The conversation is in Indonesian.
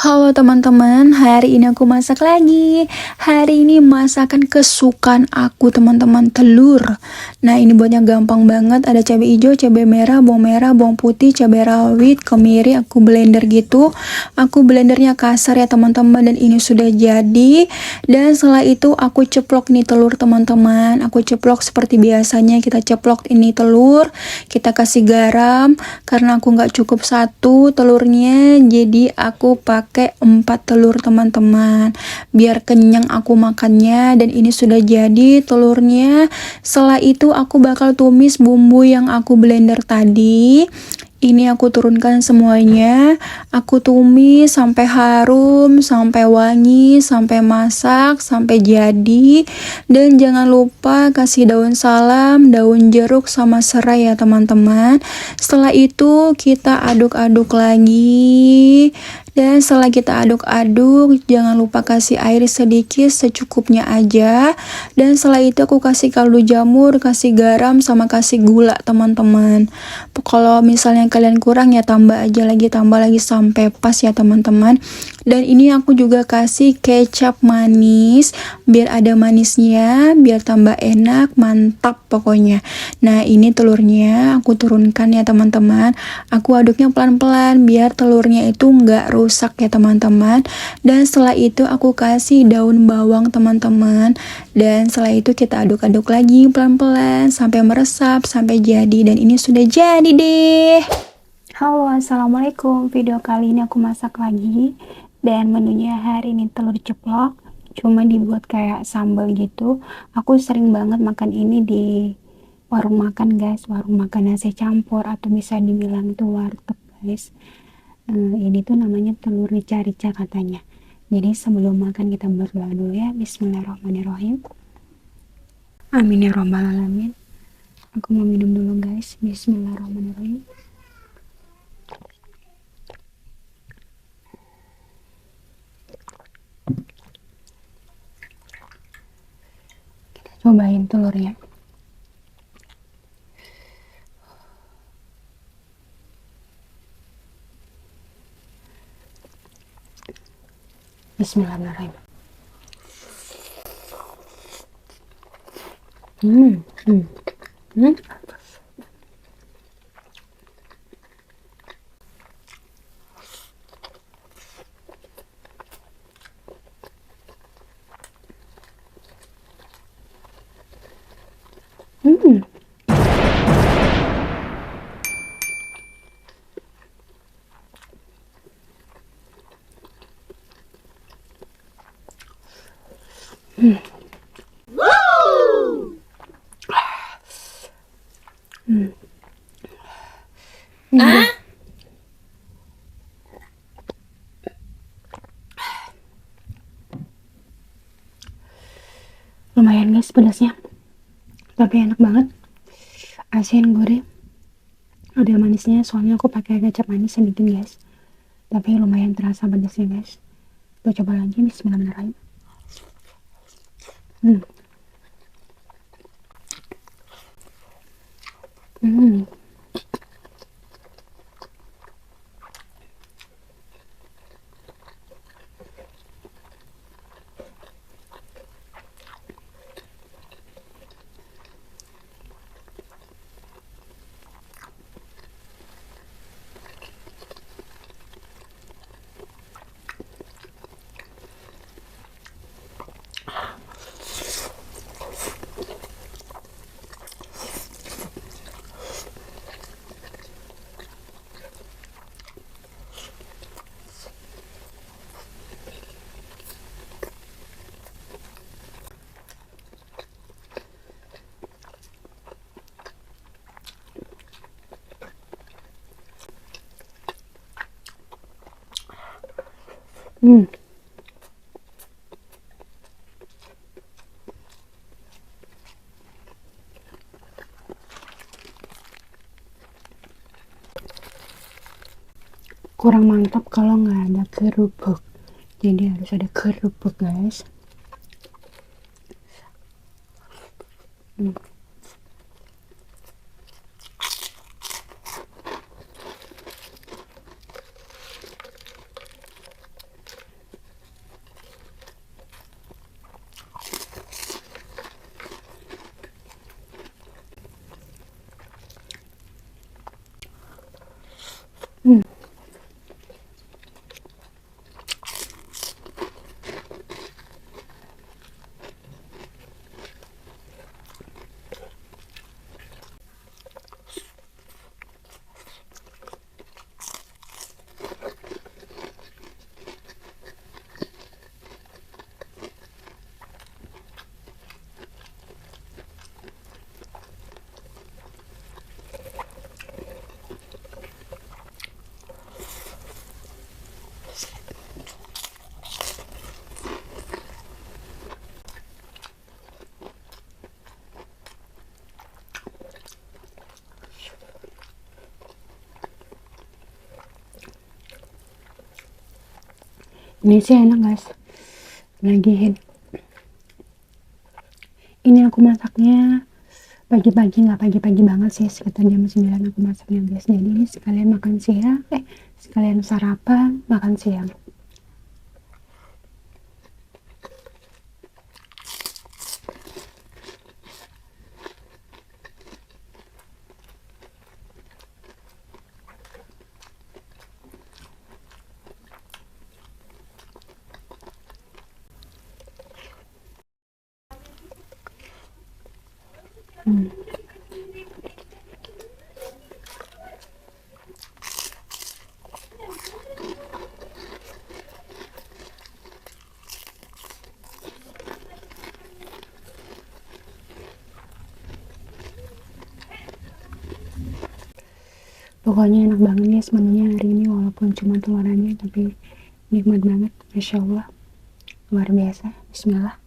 Halo teman-teman, hari ini aku masak lagi. Hari ini masakan kesukaan aku teman-teman, telur. Nah ini buatnya gampang banget, ada cabai hijau, cabai merah, bawang putih, cabai rawit, kemiri, aku blender gitu. Aku blendernya kasar ya teman-teman, dan ini sudah jadi. Dan setelah itu aku ceplok nih telur teman-teman. Aku ceplok seperti biasanya, kita ceplok ini telur. Kita kasih garam, karena aku nggak cukup satu telurnya, jadi aku pakai 4 telur teman-teman, biar kenyang aku makannya. Dan ini sudah jadi telurnya. Setelah itu aku bakal tumis bumbu yang aku blender tadi. Ini aku turunkan semuanya, aku tumis sampai harum, sampai wangi, sampai masak, sampai jadi. Dan jangan lupa kasih daun salam, daun jeruk, sama serai ya teman-teman. Setelah itu kita aduk-aduk lagi. Dan setelah kita aduk-aduk, jangan lupa kasih air sedikit secukupnya aja. Dan setelah itu aku kasih kaldu jamur, kasih garam, sama kasih gula teman-teman. Kalau misalnya kalian kurang ya tambah lagi sampai pas ya teman-teman. Dan ini aku juga kasih kecap manis, biar ada manisnya, biar tambah enak, mantap pokoknya. Nah ini telurnya aku turunkan ya teman-teman. Aku aduknya pelan-pelan biar telurnya itu nggak rusak ya teman-teman. Dan setelah itu aku kasih daun bawang teman-teman. Dan setelah itu kita aduk-aduk lagi pelan-pelan sampai meresap, sampai jadi. Dan ini sudah jadi deh. Halo, assalamualaikum. Video kali ini aku masak lagi, dan menunya hari ini telur ceplok, cuma dibuat kayak sambal gitu. Aku sering banget makan ini di warung makan guys, warung makan nasi campur, atau bisa dibilang itu warteg guys. Ini tuh namanya telur rica-rica katanya. Jadi sebelum makan kita berdoa dulu ya. Bismillahirrahmanirrahim. Amin ya robbal alamin. Aku mau minum dulu guys. Bismillahirrahmanirrahim. Cobain telurnya. Bismillahirrahmanirrahim. Hmm, hmm, hmm. Hmm. Hmm. Hmm. Hmm. Lumayan guys pedasnya, tapi enak banget. Asin gurih, ada manisnya. Soalnya aku pakai kecap manis sedikit guys, tapi lumayan terasa pedasnya guys. Kita coba lagi. Bismillahirrahmanirrahim. Hmm. Hmm. Hmm. Kurang mantap kalau nggak ada kerupuk, jadi harus ada kerupuk guys. Hmm. Ini sih enak guys, lagi ini aku masaknya pagi-pagi, nggak pagi-pagi banget sih, sekitar jam 9 aku masaknya guys. Jadi ini sekalian makan siang, sekalian sarapan makan siang. Pokoknya enak banget guys menunya hari ini, walaupun cuma telur aja tapi nikmat banget, masya Allah, luar biasa. Bismillah.